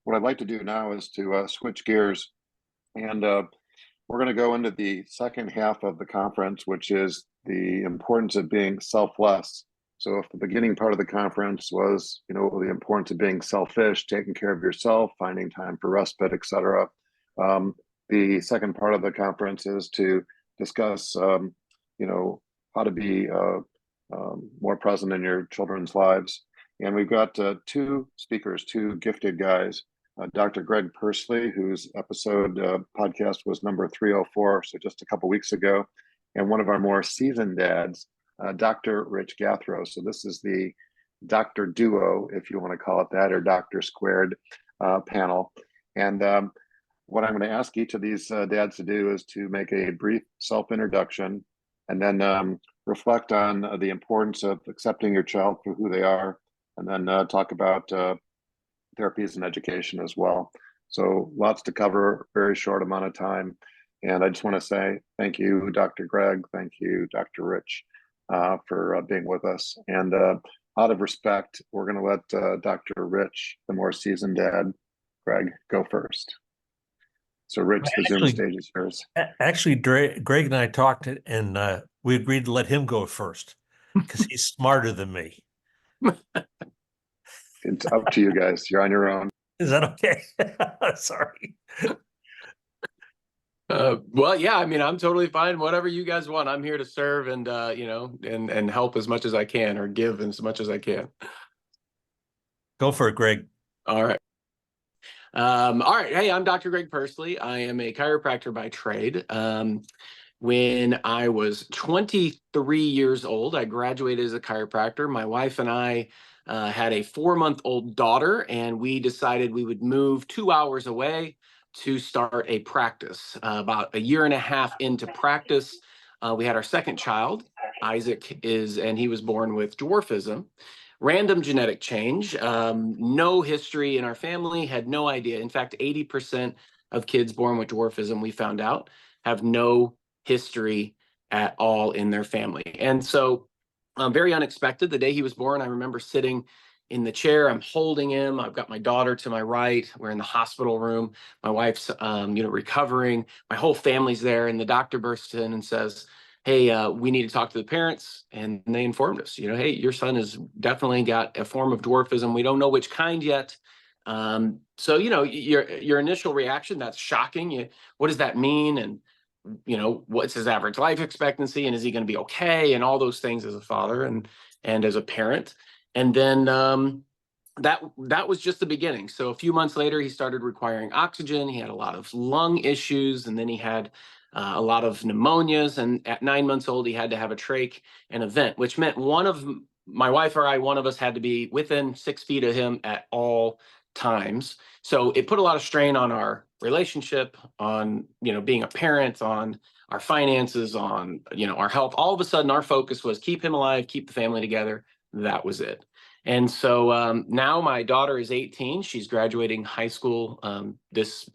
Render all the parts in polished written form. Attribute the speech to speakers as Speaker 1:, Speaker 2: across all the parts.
Speaker 1: what I'd like to do now is to switch gears, and we're going to go into the second half of the conference, which is the importance of being selfless. So if the beginning part of the conference was, the importance of being selfish, taking care of yourself, finding time for respite, etc. The second part of the conference is to discuss, how to be more present in your children's lives. And we've got two speakers, two gifted guys. Dr. Greg Persley, whose podcast was number 304, so just a couple weeks ago, and one of our more seasoned dads, Dr. Rich Gathro. So this is the Dr. Duo, if you want to call it that, or Dr. Squared panel. And what I'm going to ask each of these dads to do is to make a brief self-introduction, and then reflect on the importance of accepting your child for who they are, and then talk about therapies and education as well. So lots to cover, very short amount of time. And I just want to say thank you, Dr. Greg. Thank you, Dr. Rich, for being with us. And out of respect, we're going to let Dr. Rich, the more seasoned dad, Greg, go first. So Rich, the Zoom stage is yours.
Speaker 2: Actually, Greg and I talked, and we agreed to let him go first because he's smarter than me.
Speaker 1: It's up to you guys. You're on your own.
Speaker 2: Is that okay? Sorry.
Speaker 3: Well, yeah, I mean, I'm totally fine. Whatever you guys want. I'm here to serve and, and help as much as I can, or give as much as I can.
Speaker 2: Go for it, Greg.
Speaker 3: All right. All right. Hey, I'm Dr. Greg Persley. I am a chiropractor by trade. When I was 23 years old, I graduated as a chiropractor. My wife and I had a 4-month-old daughter, and we decided we would move 2 hours away to start a practice. About a year and a half into practice, we had our second child. Isaac and he was born with dwarfism. Random genetic change, no history in our family, had no idea. In fact, 80% of kids born with dwarfism, we found out, have no history at all in their family. And so very unexpected. The day he was born, I remember sitting in the chair. I'm holding him. I've got my daughter to my right. We're in the hospital room. My wife's, recovering. My whole family's there. And the doctor bursts in and says, hey, we need to talk to the parents. And they informed us, hey, your son has definitely got a form of dwarfism. We don't know which kind yet. So, your initial reaction, that's shocking. What does that mean? And what's his average life expectancy, and is he going to be okay, and all those things as a father and as a parent. And then that was just the beginning. So a few months later, he started requiring oxygen. He had a lot of lung issues, and then he had a lot of pneumonias. And at 9 months old, he had to have a trach and a vent, which meant my wife or one of us had to be within 6 feet of him at all times. So it put a lot of strain on our relationship, on being a parent, on our finances, on our health. All of a sudden, our focus was keep him alive, keep the family together. That was it. And so now my daughter is 18. She's graduating high school just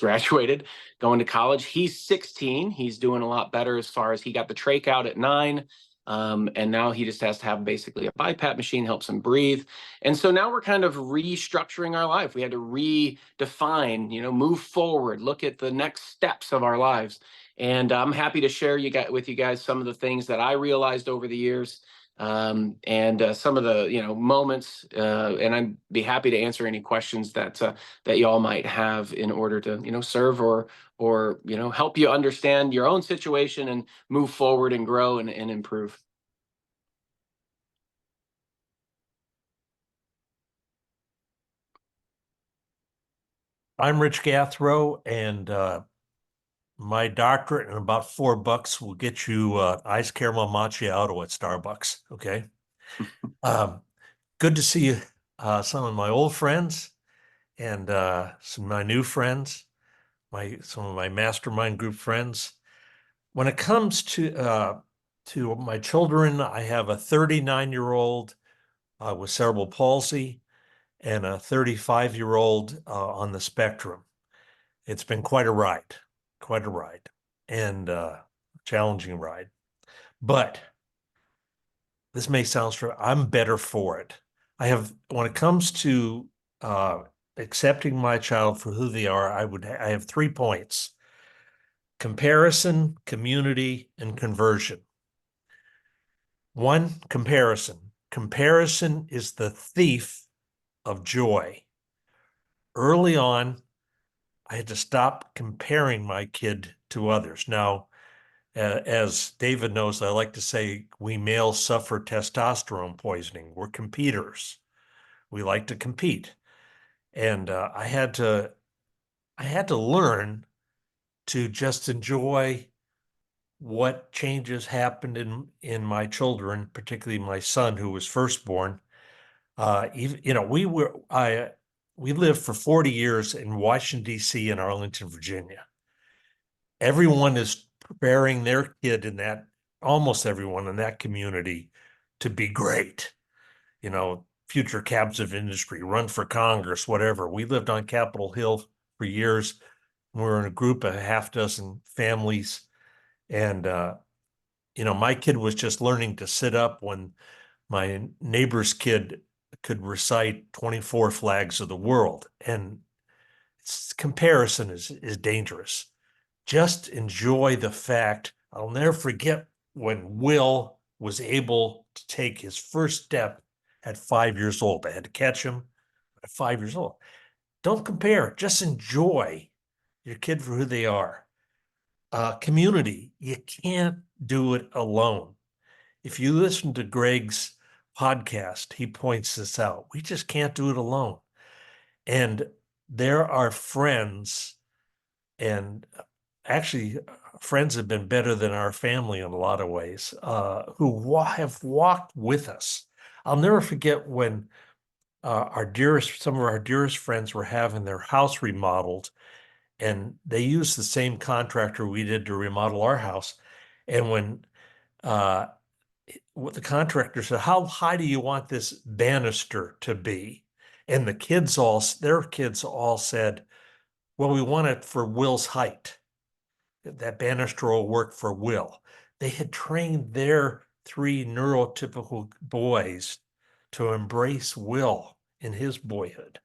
Speaker 3: graduated, going to college. He's 16. He's doing a lot better as far as he got the trach out at 9. And now he just has to have basically a BiPAP machine, helps him breathe. And so now we're kind of restructuring our life. We had to redefine, move forward, look at the next steps of our lives. And I'm happy to share with you guys some of the things that I realized over the years, and some of the moments. And I'd be happy to answer any questions that y'all might have in order to serve or help you understand your own situation and move forward and grow and improve.
Speaker 2: I'm Rich Gathro, and my doctorate in about $4 will get you ice caramel macchiato at Starbucks. Okay. Good to see some of my old friends and some of my new friends, some of my mastermind group friends. When it comes to my children, I have a 39-year-old with cerebral palsy and a 35-year-old on the spectrum. It's been quite a ride, and challenging ride. But this may sound strange. I'm better for it. When it comes to accepting my child for who they are, I have 3 points: comparison, community, and conversion. 1, comparison. Comparison is the thief of joy. Early on, I had to stop comparing my kid to others. Now, as David knows, I like to say we males suffer testosterone poisoning. We're competers. We like to compete. And I had to learn to just enjoy what changes happened in my children, particularly my son, who was firstborn. Even, we lived for 40 years in Washington, D.C. and Arlington, Virginia. Everyone is preparing their kid almost everyone in that community to be great. Future cabs of industry, run for Congress, whatever. We lived on Capitol Hill for years. We were in a group of half dozen families. And, my kid was just learning to sit up when my neighbor's kid could recite 24 flags of the world. And comparison is dangerous. Just enjoy the fact. I'll never forget when Will was able to take his first step at 5 years old. I had to catch him at 5 years old. Don't compare. Just enjoy your kid for who they are. Community. You can't do it alone. If you listen to Greg's podcast, he points this out. We just can't do it alone. And there are friends, and actually friends have been better than our family in a lot of ways, who have walked with us. I'll never forget when some of our dearest friends were having their house remodeled, and they used the same contractor we did to remodel our house. And when what the contractor said, how high do you want this banister to be? And their kids all said, well, we want it for Will's height. That banister will work for Will. They had trained their 3 neurotypical boys to embrace Will in his boyhood.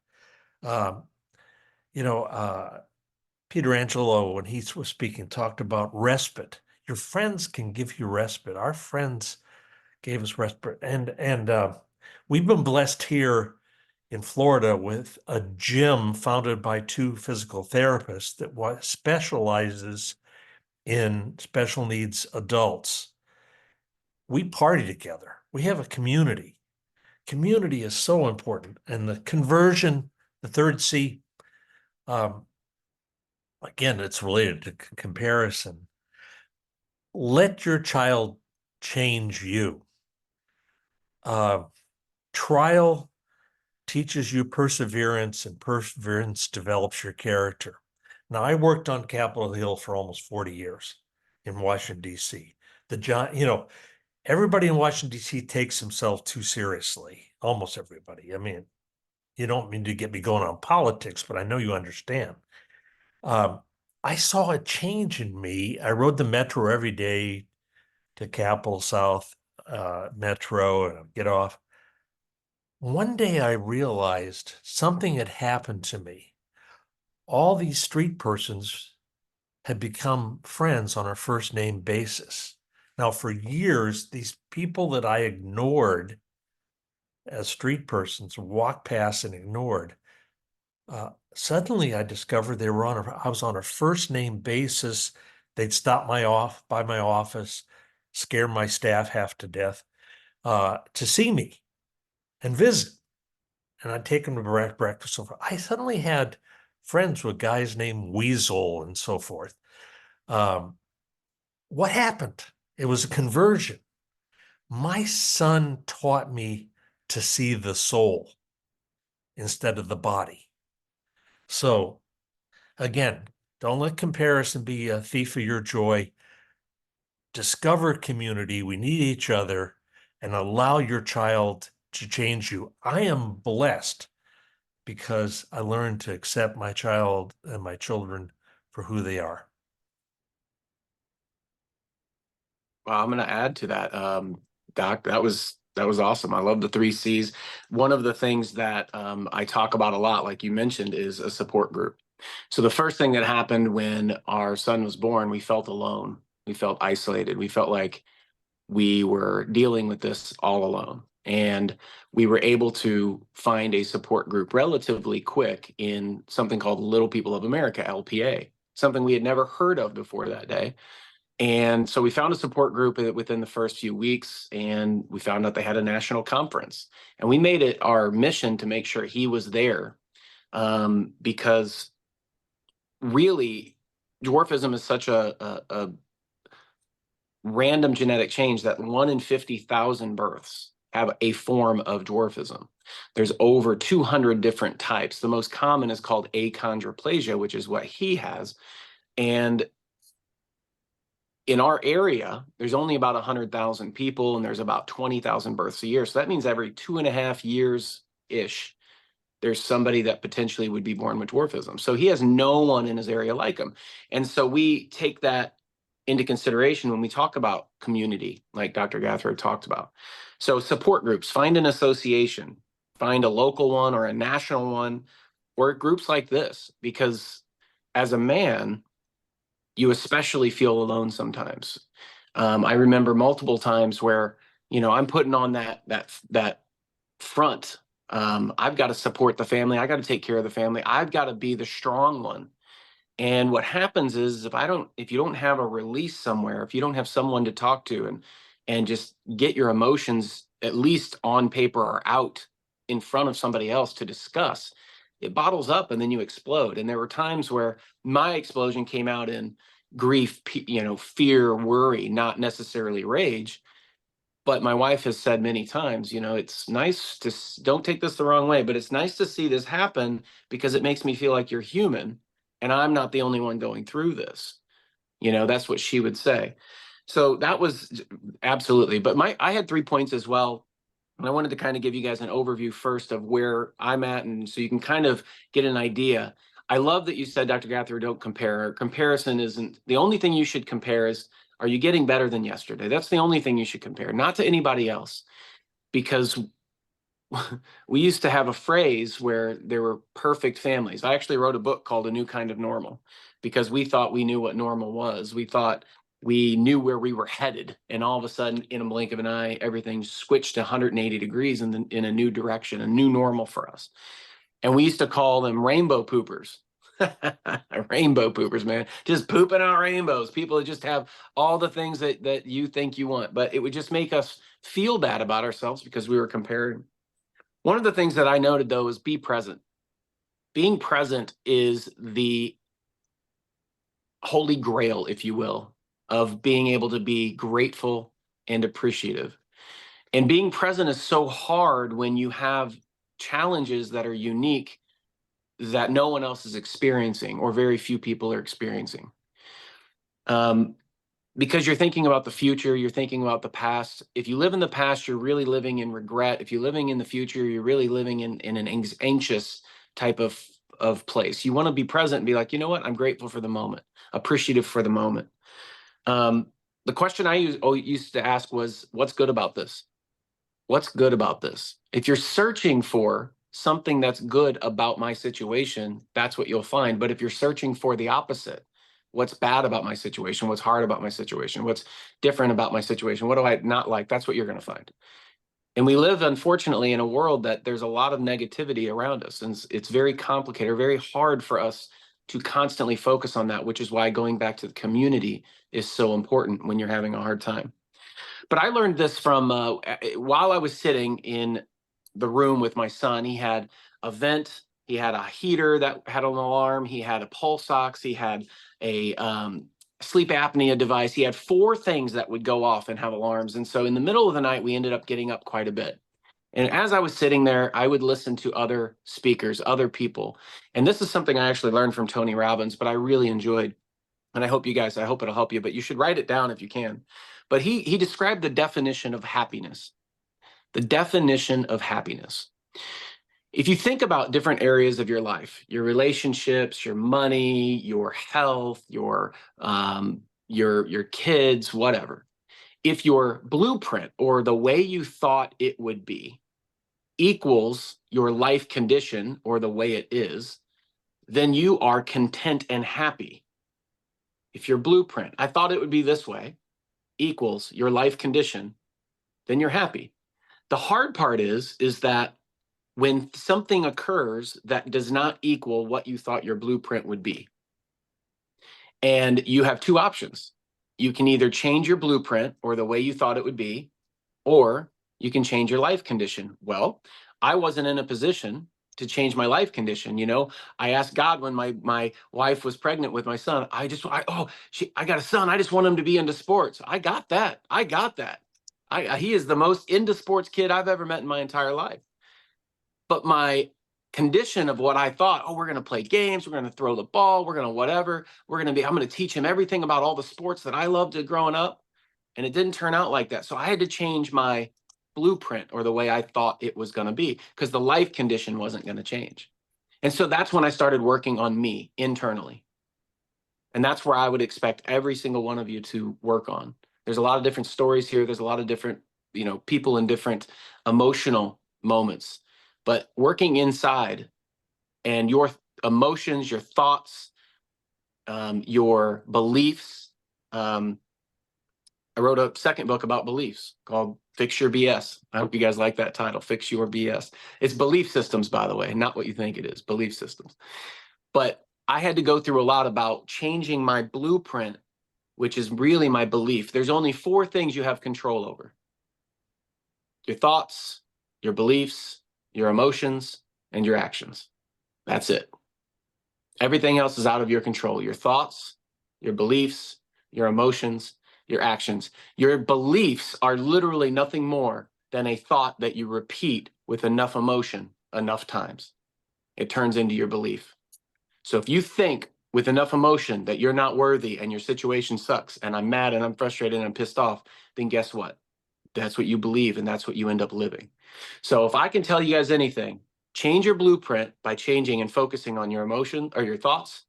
Speaker 2: Peterangelo, when he was speaking, talked about respite. Your friends can give you respite. Our friends gave us respite. And we've been blessed here in Florida with a gym founded by 2 physical therapists that specializes in special needs adults. We party together. We have a community. Community is so important. And the conversion, the 3rd C, again, it's related to comparison. Let your child change you. Trial teaches you perseverance, and perseverance develops your character. Now, I worked on Capitol Hill for almost 40 years in Washington, D.C. Everybody in Washington, D.C. takes himself too seriously. Almost everybody. I mean, you don't mean to get me going on politics, but I know you understand. I saw a change in me. I rode the metro every day to Capitol South Metro, and I'd get off. One day I realized something had happened to me. All these street persons had become friends on a first name basis. Now, for years, these people that I ignored as street persons, walked past and ignored, suddenly I discovered I was on a first name basis. They'd stop by my office, scare my staff half to death, to see me and visit. And I'd take them to breakfast. So forth. I suddenly had friends with guys named Weasel and so forth. What happened? It was a conversion. My son taught me to see the soul instead of the body. So again, don't let comparison be a thief of your joy. Discover community. We need each other, and allow your child to change you. I am blessed because I learned to accept my child and my children for who they are.
Speaker 3: Well, I'm going to add to that, Doc. That was awesome. I love the 3 C's. One of the things that I talk about a lot, like you mentioned, is a support group. So the first thing that happened when our son was born, we felt alone. We felt isolated. We felt like we were dealing with this all alone. And we were able to find a support group relatively quick in something called Little People of America, LPA, something we had never heard of before that day. And so we found a support group within the first few weeks, and we found out they had a national conference. And we made it our mission to make sure he was there, because really, dwarfism is such a random genetic change that 1 in 50,000 births have a form of dwarfism. There's over 200 different types. The most common is called achondroplasia, which is what he has. And in our area, there's only about 100,000 people, and there's about 20,000 births a year. So that means every 2.5 years-ish, there's somebody that potentially would be born with dwarfism. So he has no one in his area like him. And so we take that into consideration when we talk about community, like Dr. Gathro talked about. So support groups, find an association, find a local one or a national one, or groups like this, because as a man, you especially feel alone sometimes. I remember multiple times where, I'm putting on that front. I've got to support the family. I got to take care of the family. I've got to be the strong one. And what happens is if you don't have a release somewhere, if you don't have someone to talk to and just get your emotions at least on paper or out in front of somebody else to discuss, it bottles up and then you explode. And there were times where my explosion came out in grief, fear, worry, not necessarily rage. But my wife has said many times, it's nice to, don't take this the wrong way, but it's nice to see this happen because it makes me feel like you're human and I'm not the only one going through this. That's what she would say. So that was absolutely, but I had 3 points as well. And I wanted to kind of give you guys an overview first of where I'm at, and so you can kind of get an idea. I love that you said, Dr. Gathro, don't compare. Comparison isn't the only thing you should compare. Is, are you getting better than yesterday? That's the only thing you should compare, not to anybody else. Because we used to have a phrase where there were perfect families. I actually wrote a book called A New Kind of Normal because we thought we knew what normal was. We thought we knew where we were headed. And all of a sudden, in a blink of an eye, everything switched 180 degrees in a new direction, a new normal for us. And we used to call them rainbow poopers. Rainbow poopers, man. Just pooping out rainbows. People that just have all the things that you think you want. But it would just make us feel bad about ourselves because we were comparing. One of the things that I noted, though, is be present. Being present is the holy grail, if you will, of being able to be grateful and appreciative. And being present is so hard when you have challenges that are unique that no one else is experiencing or very few people are experiencing. Because you're thinking about the future, you're thinking about the past. If you live in the past, you're really living in regret. If you're living in the future, you're really living in an anxious type of place. You want to be present and be like, you know what? I'm grateful for the moment, appreciative for the moment. The question I used to ask was, what's good about this? What's good about this? If you're searching for something that's good about my situation, that's what you'll find. But if you're searching for the opposite, what's bad about my situation? What's hard about my situation? What's different about my situation? What do I not like? That's what you're going to find. And we live, unfortunately, in a world that there's a lot of negativity around us. And it's very complicated, very hard for us to constantly focus on that, which is why going back to the community is so important when you're having a hard time. But I learned this from while I was sitting in the room with my son. He had a vent, he had a heater that had an alarm, he had a pulse ox, he had a sleep apnea device. He had 4 things that would go off and have alarms. And so in the middle of the night, we ended up getting up quite a bit. And as I was sitting there, I would listen to other speakers, other people. And this is something I actually learned from Tony Robbins, but I really enjoyed. And I hope it'll help you, but you should write it down if you can. But he described the definition of happiness. The definition of happiness. If you think about different areas of your life, your relationships, your money, your health, your kids, whatever. if your blueprint or the way you thought it would be equals your life condition or the way it is, then you are content and happy. If your blueprint, I thought it would be this way, equals your life condition, then you're happy. The hard part is that when something occurs that does not equal what you thought your blueprint would be, and you have two options. You can either change your blueprint or the way you thought it would be, or you can change your life condition. Well, I wasn't in a position to change my life condition. You know, I asked God when my wife was pregnant with my son, I got a son. I just want him to be into sports. I got that. He is the most into sports kid I've ever met in my entire life. But my condition of what I thought, oh, we're going to play games, we're going to throw the ball, we're going to whatever, I'm going to teach him everything about all the sports that I loved growing up. And it didn't turn out like that. So I had to change my blueprint or the way I thought it was going to be, because the life condition wasn't going to change. And so that's when I started working on me internally. And that's where I would expect every single one of you to work on. There's a lot of different stories here. There's a lot of different, people in different emotional moments. But working inside and your emotions, your thoughts, your beliefs. I wrote a second book about beliefs called Fix Your BS. I hope you guys like that title, Fix Your BS. It's belief systems, by the way, not what you think it is, belief systems. But I had to go through a lot about changing my blueprint, which is really my belief. There's only 4 things you have control over: your thoughts, your beliefs, your emotions, and your actions. That's it. Everything else is out of your control. Your thoughts, your beliefs, your emotions, your actions. Your beliefs are literally nothing more than a thought that you repeat with enough emotion enough times. It turns into your belief. So if you think with enough emotion that you're not worthy and your situation sucks and I'm mad and I'm frustrated and I'm pissed off, then guess what? That's what you believe, and that's what you end up living. So if I can tell you guys anything, change your blueprint by changing and focusing on your emotion or your thoughts,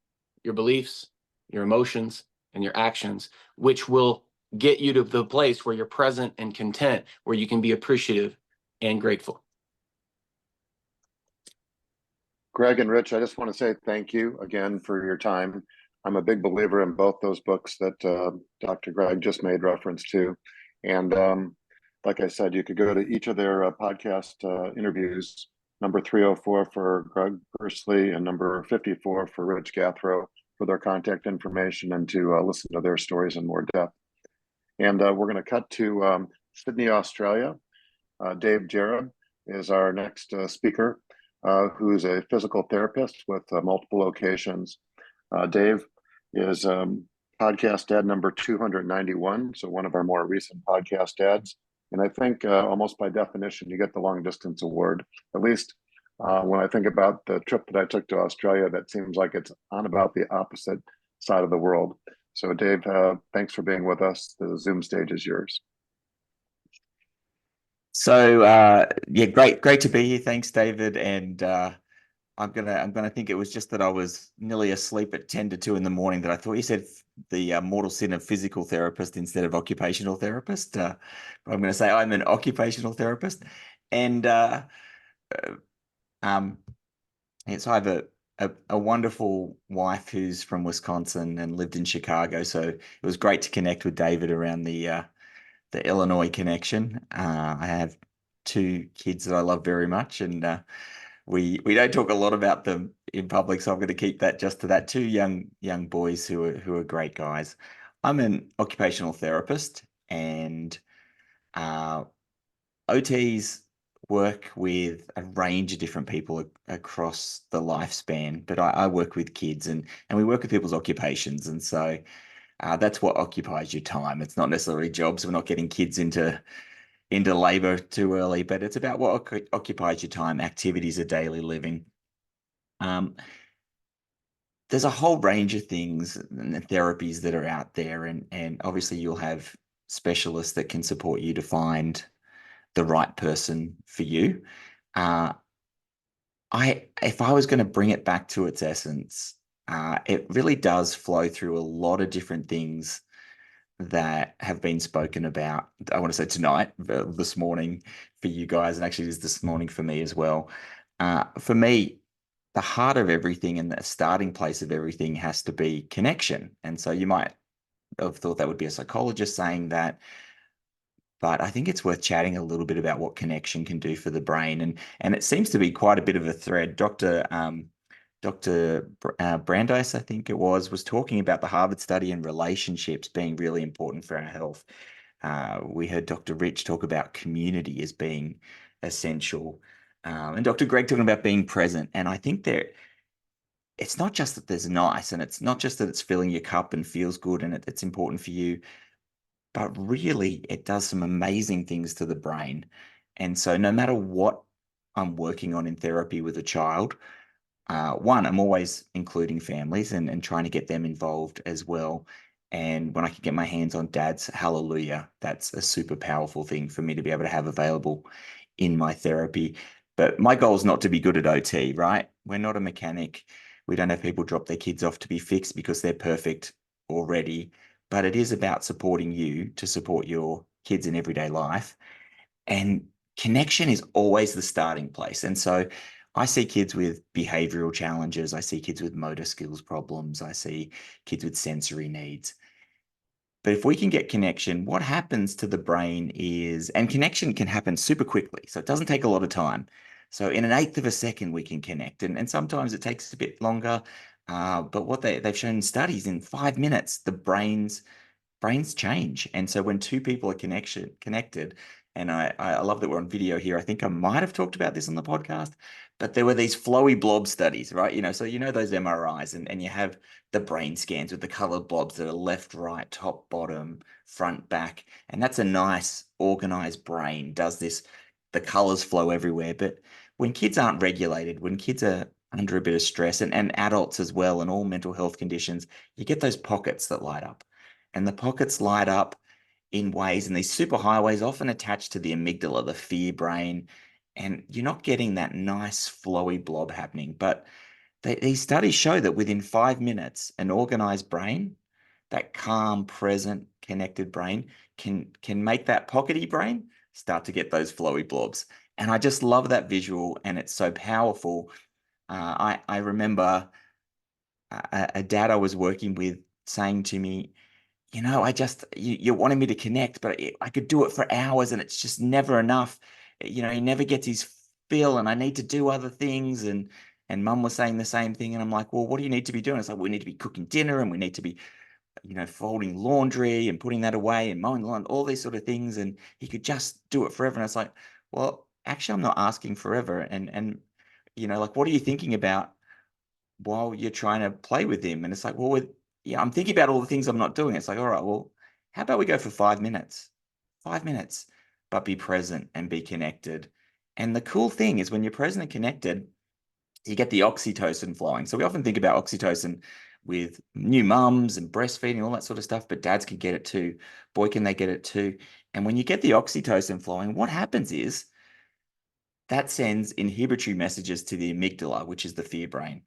Speaker 3: your beliefs, your emotions, and your actions, which will get you to the place where you're present and content, where you can be appreciative and grateful.
Speaker 1: Greg and Rich, I just want to say thank you again for your time. I'm a big believer in both those books that Dr. Greg just made reference to. And like I said, you could go to each of their podcast interviews, number 304 for Greg Persley and number 54 for Rich Gathro, for their contact information and to listen to their stories in more depth. And we're going to cut to Sydney, Australia. Dave Jarrett is our next speaker, who's a physical therapist with multiple locations. Dave is podcast dad number 291, so one of our more recent podcast dads. And I think almost by definition, you get the long distance award. At least when I think about the trip that I took to Australia, that seems like it's on about the opposite side of the world. So Dave, thanks for being with us. The Zoom stage is yours.
Speaker 4: So yeah, great to be here. Thanks, David. And I'm gonna think it was just that I was nearly asleep at 10 to 2 in the morning that I thought you said the mortal sin of physical therapist instead of occupational therapist. But I'm going to say I'm an occupational therapist, and so I have a wonderful wife who's from Wisconsin and lived in Chicago. So it was great to connect with David around the Illinois connection. I have 2 kids that I love very much, and we don't talk a lot about them in public, so I'm going to keep that just to that. 2 young boys who are great guys. I'm an occupational therapist, and OTs work with a range of different people across the lifespan, but I work with kids, and we work with people's occupations, and so that's what occupies your time. It's not necessarily jobs. We're not getting kids into labor too early, but it's about what occupies your time, activities of daily living. There's a whole range of things and therapies that are out there, and obviously you'll have specialists that can support you to find the right person for you. If I was going to bring it back to its essence, it really does flow through a lot of different things that have been spoken about, I want to say tonight, this morning for you guys, and actually it is this morning for me as well. For me, the heart of everything and the starting place of everything has to be connection. And so you might have thought that would be a psychologist saying that, but I think it's worth chatting a little bit about what connection can do for the brain. And it seems to be quite a bit of a thread. Dr. Brandeis, I think it was talking about the Harvard study and relationships being really important for our health. We heard Dr. Rich talk about community as being essential, and Dr. Greg talking about being present. And I think it's not just that there's nice, and it's not just that it's filling your cup and feels good and it's important for you, but really it does some amazing things to the brain. And so no matter what I'm working on in therapy with a child, one, I'm always including families and trying to get them involved as well. And when I can get my hands on dads, hallelujah, that's a super powerful thing for me to be able to have available in my therapy. But my goal is not to be good at OT, right? We're not a mechanic. We don't have people drop their kids off to be fixed because they're perfect already. But it is about supporting you to support your kids in everyday life. And connection is always the starting place. And so I see kids with behavioral challenges. I see kids with motor skills problems. I see kids with sensory needs. But if we can get connection, what happens to the brain is, and connection can happen super quickly. So it doesn't take a lot of time. So in an eighth of a second, we can connect. And sometimes it takes a bit longer. But what they've shown in studies, in 5 minutes, the brains change. And so when two people are connected, and I love that we're on video here. I think I might have talked about this on the podcast, but there were these flowy blob studies, right? So those MRIs and you have the brain scans with the colored blobs that are left, right, top, bottom, front, back. And that's a nice organized brain, does this, the colors flow everywhere. But when kids aren't regulated, when kids are under a bit of stress, and adults as well, and all mental health conditions, you get those pockets that light up. And the pockets light up in ways, and these superhighways often attached to the amygdala, the fear brain, and you're not getting that nice flowy blob happening. But these studies show that within 5 minutes, an organized brain, that calm, present, connected brain, can make that pockety brain start to get those flowy blobs. And I just love that visual, and it's so powerful. I remember a dad I was working with saying to me, you're wanting me to connect, but I could do it for hours and it's just never enough. He never gets his fill and I need to do other things. And mum was saying the same thing. And I'm like, well, what do you need to be doing? It's like, we need to be cooking dinner and we need to be, folding laundry and putting that away and mowing the lawn, all these sort of things. And he could just do it forever. And it's like, well, actually, I'm not asking forever. And what are you thinking about while you're trying to play with him? And it's like, well, I'm thinking about all the things I'm not doing. It's like, all right, well, how about we go for 5 minutes? 5 minutes, but be present and be connected. And the cool thing is when you're present and connected, you get the oxytocin flowing. So we often think about oxytocin with new mums and breastfeeding, all that sort of stuff, but dads can get it too. Boy, can they get it too. And when you get the oxytocin flowing, what happens is that sends inhibitory messages to the amygdala, which is the fear brain.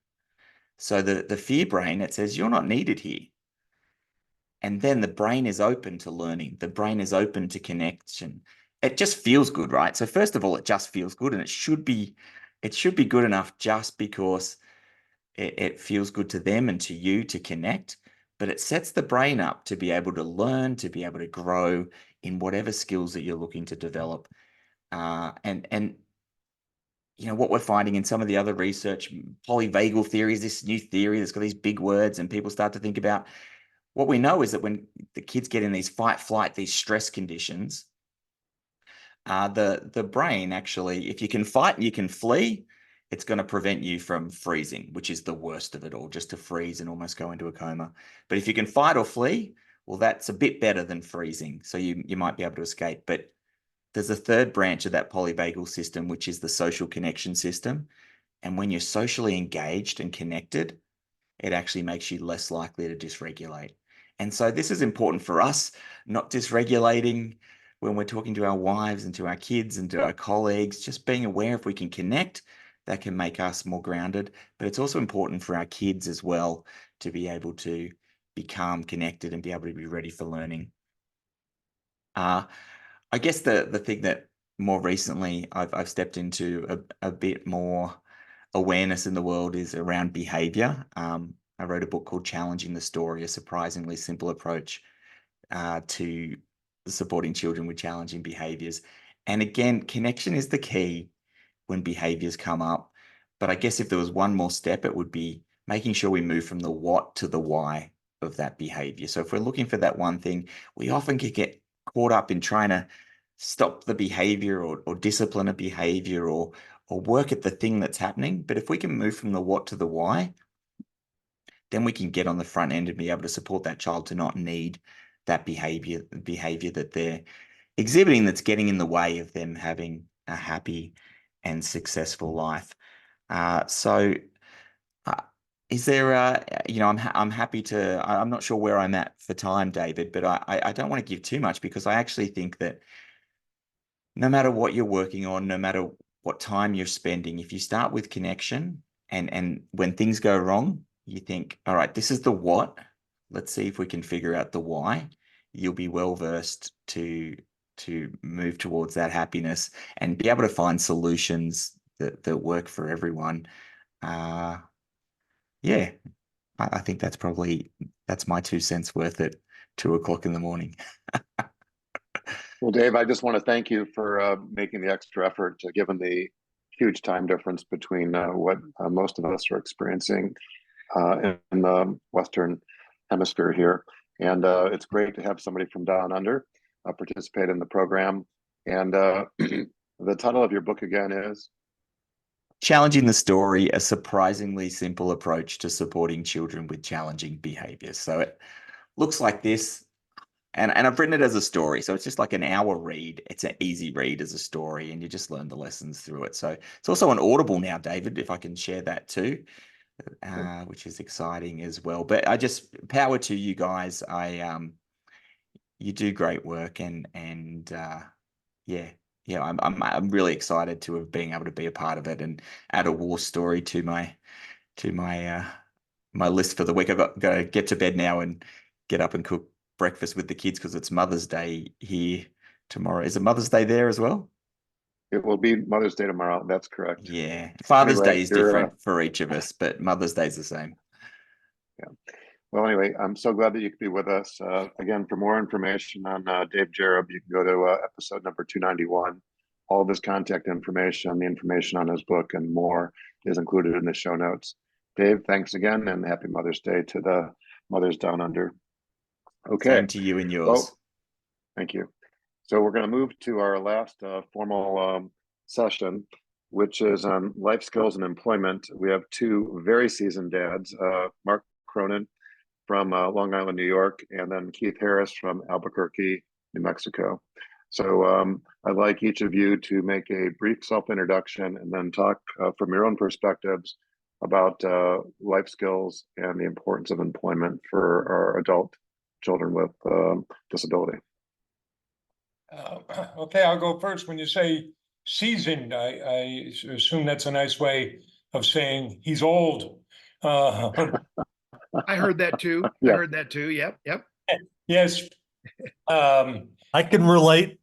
Speaker 4: So the fear brain, it says, you're not needed here. And then the brain is open to learning. The brain is open to connection. It just feels good, right? So first of all, it just feels good, and it should be good enough just because it feels good to them and to you to connect. But it sets the brain up to be able to learn, to be able to grow in whatever skills that you're looking to develop. And what we're finding in some of the other research, polyvagal theory is this new theory that's got these big words, and people start to think about, what we know is that when the kids get in these fight, flight, these stress conditions, the brain actually, if you can fight and you can flee, it's going to prevent you from freezing, which is the worst of it all, just to freeze and almost go into a coma. But if you can fight or flee, well, that's a bit better than freezing. So you might be able to escape. But there's a third branch of that polyvagal system, which is the social connection system. And when you're socially engaged and connected, it actually makes you less likely to dysregulate. And so this is important for us, not dysregulating when we're talking to our wives and to our kids and to our colleagues, just being aware if we can connect, that can make us more grounded. But it's also important for our kids as well to be able to be calm, connected, and be able to be ready for learning. I guess the thing that more recently I've stepped into a bit more awareness in the world is around behavior. I wrote a book called Challenging the Story, a surprisingly simple approach to supporting children with challenging behaviors. And again, connection is the key when behaviors come up. But I guess if there was one more step, it would be making sure we move from the what to the why of that behavior. So if we're looking for that one thing, we often can get caught up in trying to stop the behavior or discipline a behavior or work at the thing that's happening. But if we can move from the what to the why, then we can get on the front end and be able to support that child to not need that behavior that they're exhibiting that's getting in the way of them having a happy and successful life. Is there, I'm happy to, I'm not sure where I'm at for time, David, but I don't want to give too much because I actually think that no matter what you're working on, no matter what time you're spending, if you start with connection and when things go wrong, you think, all right, this is the what. Let's see if we can figure out the why. You'll be well versed to move towards that happiness and be able to find solutions that work for everyone. Yeah, I think that's my 2 cents worth at 2 o'clock in the morning.
Speaker 1: Well, Dave, I just want to thank you for making the extra effort, given the huge time difference between what most of us are experiencing in the Western Hemisphere here. And it's great to have somebody from down under participate in the program. And the title of your book again is?
Speaker 4: Challenging the Story, a surprisingly simple approach to supporting children with challenging behaviors. So it looks like this. And I've written it as a story. So it's just like an hour read. It's an easy read as a story, and you just learn the lessons through it. So it's also on Audible now, David, if I can share that too, which is exciting as well. But I just power to you guys. You do great work, and I'm really excited to have been able to be a part of it and add a war story to my my list for the week. I've got to get to bed now and get up and cook breakfast with the kids because it's Mother's Day here tomorrow. Is it Mother's Day there as well?
Speaker 1: It will be Mother's Day tomorrow. That's correct.
Speaker 4: Yeah. Father's
Speaker 1: Anyway,
Speaker 4: Day is different for each of us, but Mother's Day is the same.
Speaker 1: Yeah. Well, anyway, I'm so glad that you could be with us. Again, for more information on Dave Jarab, you can go to episode number 291. All of his contact information, the information on his book, and more is included in the show notes. Dave, thanks again, and happy Mother's Day to the mothers down under. Okay.
Speaker 4: Same to you and yours.
Speaker 1: Well, thank you. So we're going to move to our last formal session, which is on life skills and employment. We have 2 very seasoned dads, Mark Cronin from Long Island, New York, and then Keith Harris from Albuquerque, New Mexico. So I'd like each of you to make a brief self-introduction and then talk from your own perspectives about life skills and the importance of employment for our adult children with disability.
Speaker 5: Okay, I'll go first. When you say seasoned, I assume that's a nice way of saying he's old.
Speaker 6: I heard that too.
Speaker 1: Yeah.
Speaker 6: I heard that too. Yep.
Speaker 5: Yes.
Speaker 2: I can relate.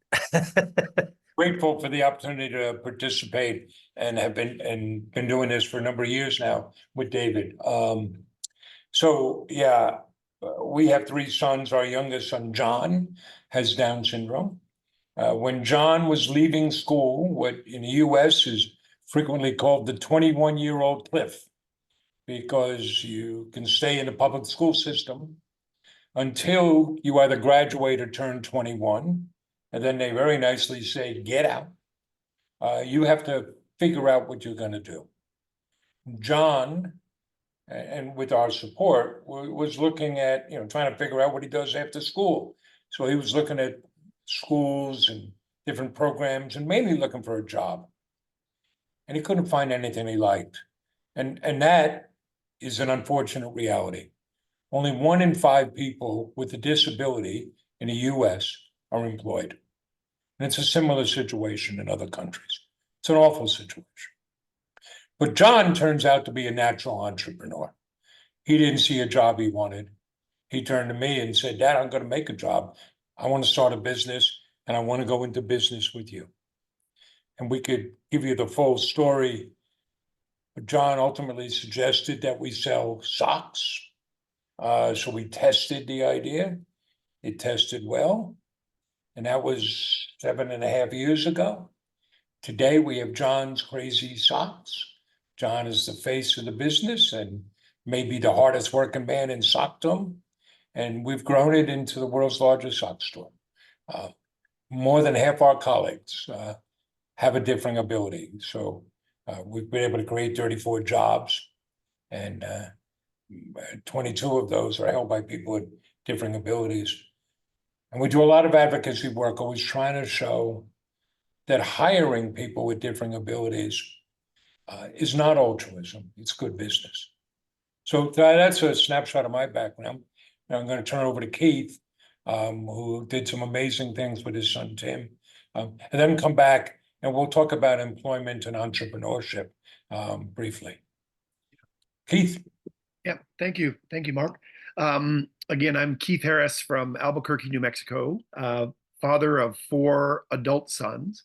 Speaker 5: Grateful for the opportunity to participate and have been doing this for a number of years now with David. So yeah, we have 3 sons. Our youngest son, John, has Down syndrome. When John was leaving school, what in the US is frequently called the 21-year-old cliff, because you can stay in the public school system until you either graduate or turn 21, and then they very nicely say, get out. You have to figure out what you're going to do. John, and with our support, was looking at, trying to figure out what he does after school. So he was looking at schools and different programs and mainly looking for a job. And he couldn't find anything he liked. And that is an unfortunate reality. Only 1 in 5 people with a disability in the US are employed. And it's a similar situation in other countries. It's an awful situation. But John turns out to be a natural entrepreneur. He didn't see a job he wanted. He turned to me and said, Dad, I'm going to make a job. I want to start a business and I want to go into business with you. And we could give you the full story. But John ultimately suggested that we sell socks. So we tested the idea. It tested well. And that was 7.5 years ago. Today we have John's Crazy Socks. John is the face of the business and maybe the hardest working man in sockdom. And we've grown it into the world's largest sock store. More than half our colleagues have a differing ability. So we've been able to create 34 jobs, and 22 of those are held by people with differing abilities. And we do a lot of advocacy work, always trying to show that hiring people with differing abilities is not altruism, it's good business. So that's a snapshot of my background. Now I'm going to turn it over to Keith, who did some amazing things with his son, Tim, and then come back and we'll talk about employment and entrepreneurship briefly. Keith.
Speaker 6: Yeah, thank you. Thank you, Mark. Again, I'm Keith Harris from Albuquerque, New Mexico, father of 4 adult sons.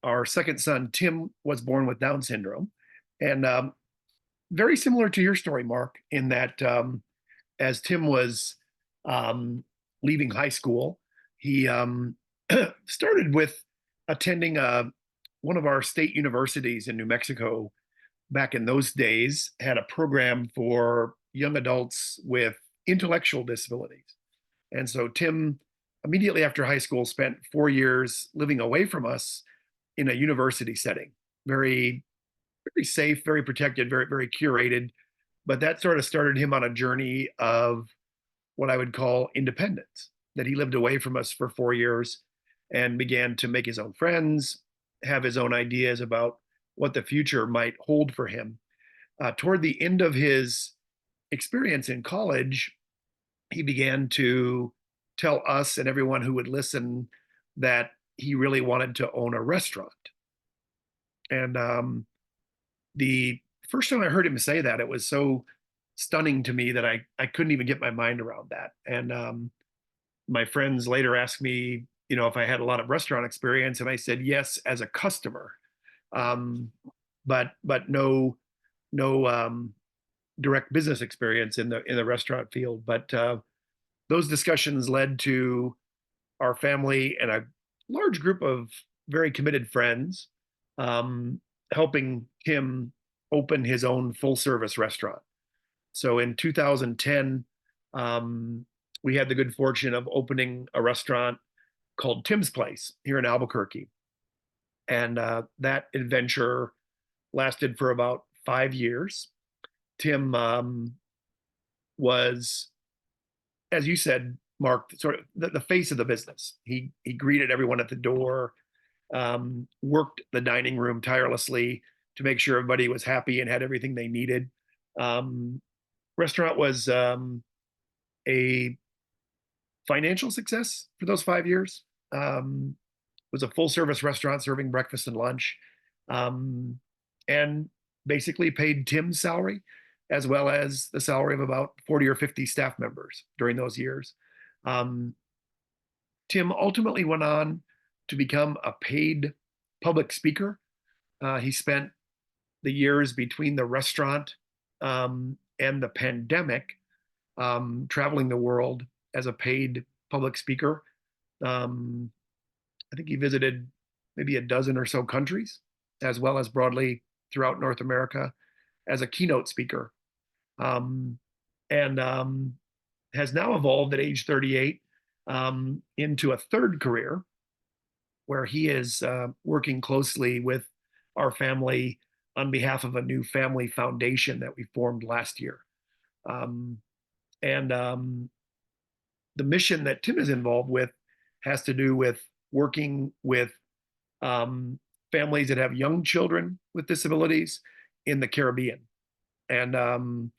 Speaker 6: Our second son, Tim, was born with Down syndrome. And very similar to your story, Mark, in that as Tim was leaving high school, he started with attending one of our state universities in New Mexico. Back in those days, had a program for young adults with intellectual disabilities. And so Tim, immediately after high school, spent 4 years living away from us in a university setting. Very, very safe, very protected, very, very curated. But that sort of started him on a journey of what I would call independence, that he lived away from us for 4 years and began to make his own friends, have his own ideas about what the future might hold for him. Toward the end of his experience in college, he began to tell us and everyone who would listen that he really wanted to own a restaurant. And the first time I heard him say that, it was so stunning to me that I couldn't even get my mind around that. And my friends later asked me, if I had a lot of restaurant experience, and I said yes as a customer, but no direct business experience in the restaurant field. But those discussions led to our family and a large group of very committed friends helping him open his own full-service restaurant. So in 2010, we had the good fortune of opening a restaurant called Tim's Place here in Albuquerque. And that adventure lasted for about 5 years. Tim was, as you said, Mark, sort of the face of the business. He greeted everyone at the door, worked the dining room tirelessly to make sure everybody was happy and had everything they needed. Restaurant was a financial success for those 5 years. Was a full-service restaurant serving breakfast and lunch, and basically paid Tim's salary as well as the salary of about 40 or 50 staff members during those years. Tim ultimately went on to become a paid public speaker. He spent the years between the restaurant and the pandemic traveling the world as a paid public speaker. I think he visited maybe a dozen or so countries, as well as broadly throughout North America as a keynote speaker. And has now evolved at age 38 into a third career where he is working closely with our family on behalf of a new family foundation that we formed last year. The mission that Tim is involved with has to do with working with families that have young children with disabilities in the Caribbean. And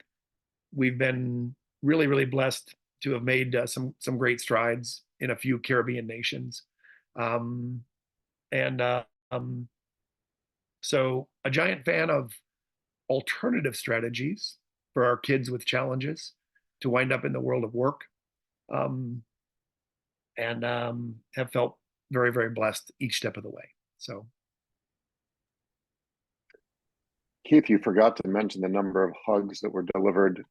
Speaker 6: we've been really, really blessed to have made some great strides in a few Caribbean nations. So a giant fan of alternative strategies for our kids with challenges to wind up in the world of work. and have felt very, very blessed each step of the way. So,
Speaker 1: Keith, you forgot to mention the number of hugs that were delivered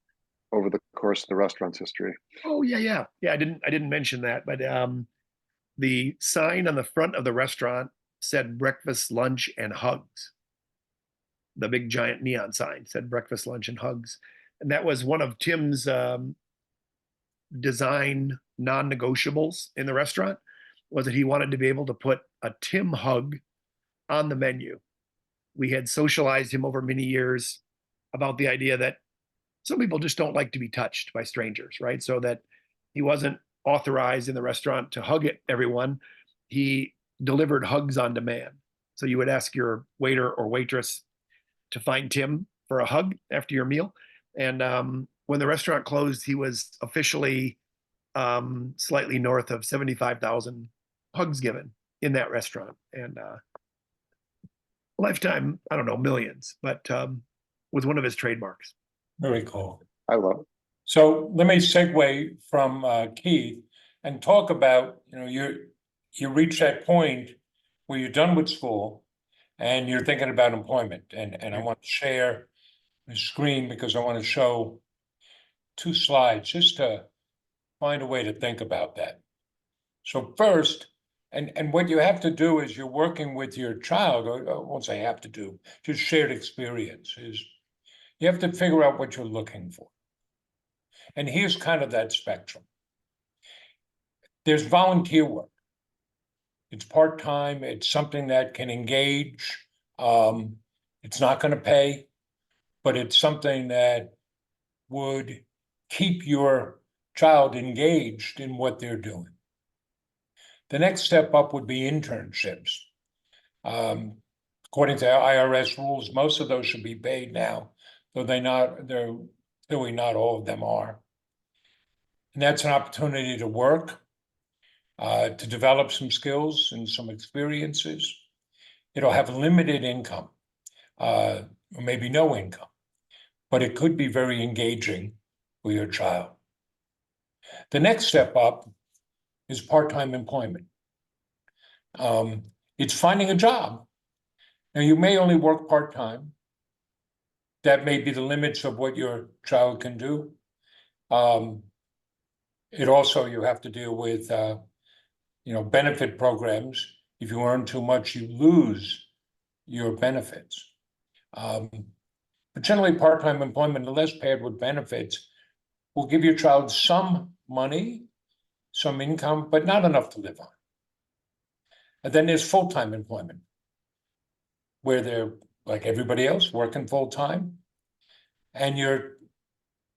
Speaker 1: over the course of the restaurant's history.
Speaker 6: oh yeah. I didn't mention that, but the sign on the front of the restaurant said breakfast, lunch, and hugs. The big giant neon sign said breakfast, lunch, and hugs. And that was one of Tim's design non-negotiables in the restaurant, was that he wanted to be able to put a Tim hug on the menu. We had socialized him over many years about the idea that some people just don't like to be touched by strangers, right? So that he wasn't authorized in the restaurant to hug everyone. He delivered hugs on demand. So you would ask your waiter or waitress to find Tim for a hug after your meal. And when the restaurant closed, he was officially slightly north of 75,000 hugs given in that restaurant. And lifetime, I don't know, millions, but was one of his trademarks.
Speaker 5: Very cool.
Speaker 1: I love it.
Speaker 5: So let me segue from Keith and talk about, you reach that point where you're done with school and you're thinking about employment. And I want to share the screen because I want to show 2 slides just to find a way to think about that. So first, and what you have to do is you're working with your child, or I won't say have to do, just shared experience, is you have to figure out what you're looking for. And here's kind of that spectrum. There's volunteer work. It's part-time, it's something that can engage. It's not going to pay, but it's something that would keep your child engaged in what they're doing. The next step up would be internships. According to IRS rules, most of those should be paid now, though they're really not all of them are. And that's an opportunity to work, to develop some skills and some experiences. It'll have limited income, or maybe no income, but it could be very engaging for your child. The next step up is part-time employment. It's finding a job. Now, you may only work part-time. That may be the limits of what your child can do. It also, you have to deal with, benefit programs. If you earn too much, you lose your benefits. But generally, part-time employment, unless paired with benefits, will give your child some money, some income, but not enough to live on. And then there's full-time employment, where they're, like everybody else, working full-time, and you're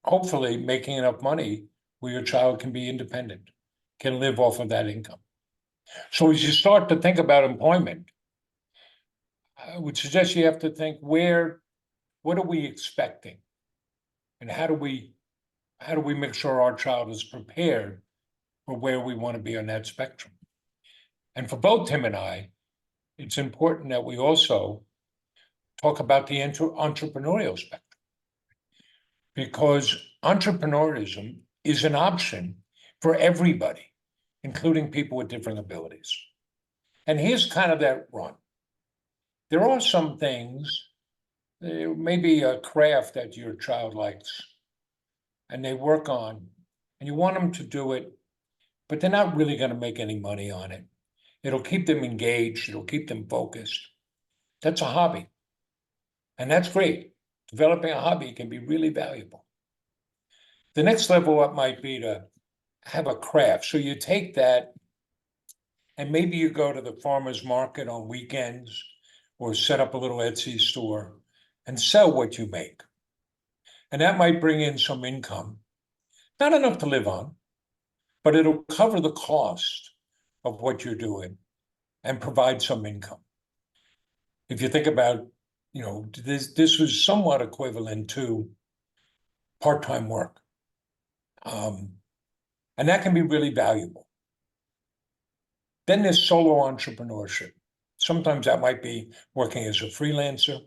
Speaker 5: hopefully making enough money where your child can be independent, can live off of that income. So as you start to think about employment, I would suggest you have to think, what are we expecting? And how do we make sure our child is prepared for where we want to be on that spectrum? And for both Tim and I, it's important that we also talk about the entrepreneurial spectrum, because entrepreneurism is an option for everybody, including people with different abilities. And here's kind of that run. There are some things, maybe a craft that your child likes and they work on, and you want them to do it, but they're not really going to make any money on it. It'll keep them engaged. It'll keep them focused. That's a hobby. And that's great. Developing a hobby can be really valuable. The next level up might be to have a craft. So you take that and maybe you go to the farmer's market on weekends or set up a little Etsy store and sell what you make. And that might bring in some income, not enough to live on, but it'll cover the cost of what you're doing and provide some income. If you think about, this was somewhat equivalent to part-time work. And that can be really valuable. Then there's solo entrepreneurship. Sometimes that might be working as a freelancer,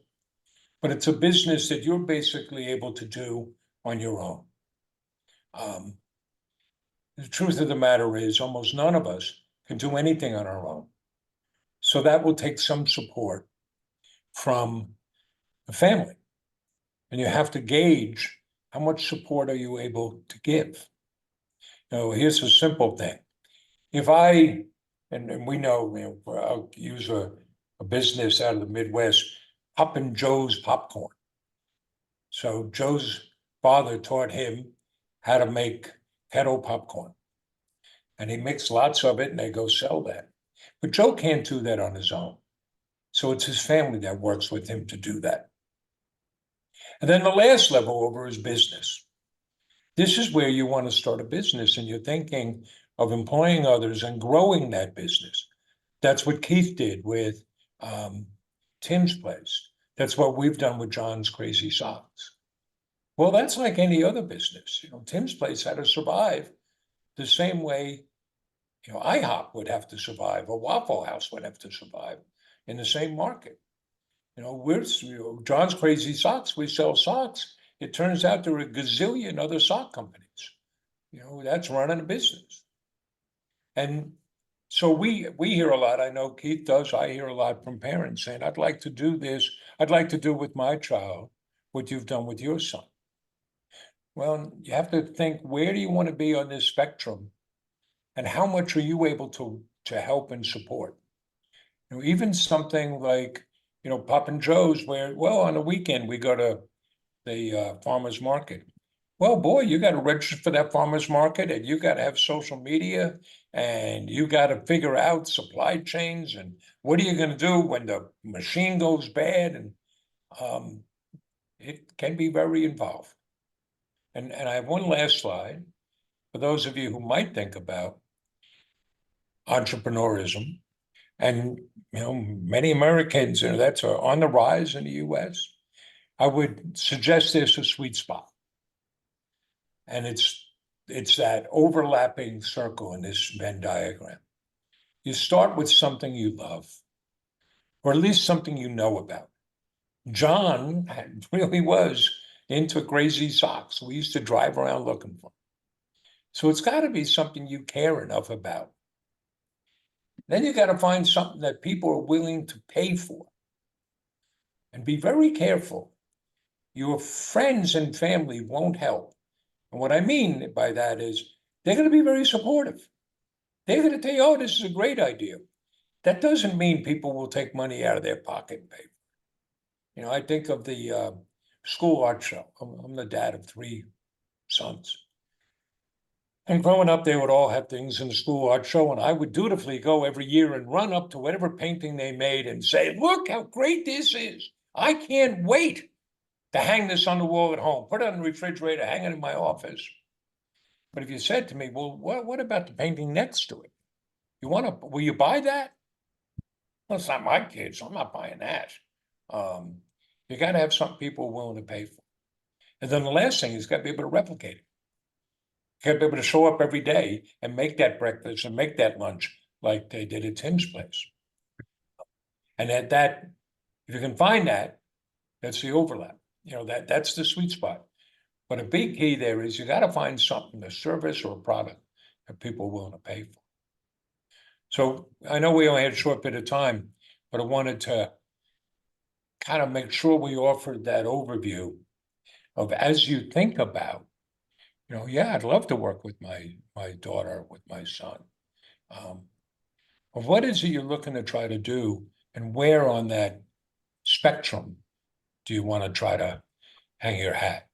Speaker 5: but it's a business that you're basically able to do on your own. The truth of the matter is almost none of us can do anything on our own. So that will take some support from the family. And you have to gauge how much support are you able to give. Here's a simple thing. If and we know, I'll use a business out of the Midwest, Poppin' Joe's popcorn. So Joe's father taught him how to make kettle popcorn. And he mixed lots of it and they go sell that. But Joe can't do that on his own. So it's his family that works with him to do that. And then the last level over is business. This is where you want to start a business and you're thinking of employing others and growing that business. That's what Keith did with Tim's place. That's what we've done with John's Crazy Socks. Well, that's like any other business. Tim's place had to survive the same way, IHOP would have to survive, or Waffle House would have to survive in the same market. We're John's Crazy Socks, we sell socks. It turns out there are a gazillion other sock companies. That's running a business. And so we hear a lot, I know Keith does, I hear a lot from parents saying, I'd like to do this, I'd like to do with my child what you've done with your son. Well, you have to think, where do you want to be on this spectrum? And how much are you able to help and support? Even something like, Poppin' Joe's, where, well, on the weekend we go to the farmer's market. Well, boy, you got to register for that farmer's market and you got to have social media and you got to figure out supply chains and what are you going to do when the machine goes bad? And it can be very involved. And I have one last slide for those of you who might think about entrepreneurism. And, many Americans, that's on the rise in the US. I would suggest there's a sweet spot. And it's that overlapping circle in this Venn diagram. You start with something you love, or at least something you know about. John really was into Crazy Socks. We used to drive around looking for them. So it's got to be something you care enough about. Then you got to find something that people are willing to pay for. And be very careful. Your friends and family won't help. And what I mean by that is they're going to be very supportive. They're going to tell you, oh, this is a great idea. That doesn't mean people will take money out of their pocket and pay for it. I think of the school art show. I'm the dad of 3 sons. And growing up, they would all have things in the school art show, and I would dutifully go every year and run up to whatever painting they made and say, look how great this is. I can't wait to hang this on the wall at home, put it on the refrigerator, hang it in my office. But if you said to me, well, what about the painting next to it? Will you buy that? Well, it's not my kids, so I'm not buying that. You got to have some people willing to pay for it. And then the last thing is got to be able to replicate it. You got to be able to show up every day and make that breakfast and make that lunch like they did at Tim's place. And that if you can find that, that's the overlap. That's the sweet spot. But a big key there is you got to find something, a service or a product that people are willing to pay for. So I know we only had a short bit of time, but I wanted to kind of make sure we offered that overview of, as you think about, yeah, I'd love to work with my daughter, with my son. But what is it you're looking to try to do, and where on that spectrum do you want to try to hang your hat?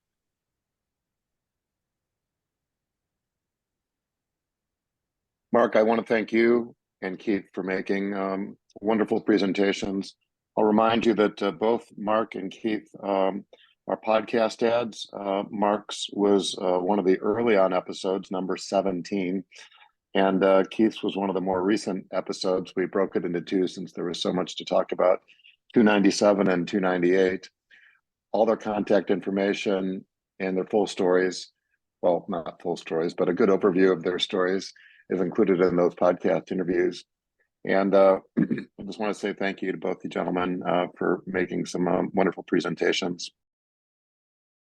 Speaker 1: Mark, I want to thank you and Keith for making wonderful presentations. I'll remind you that both Mark and Keith are podcast dads. Mark's was one of the early on episodes, number 17. And Keith's was one of the more recent episodes. We broke it into 2 since there was so much to talk about, 297 and 298. All their contact information and their full stories, well, not full stories, but a good overview of their stories is included in those podcast interviews. And I just want to say thank you to both the gentlemen for making some wonderful presentations.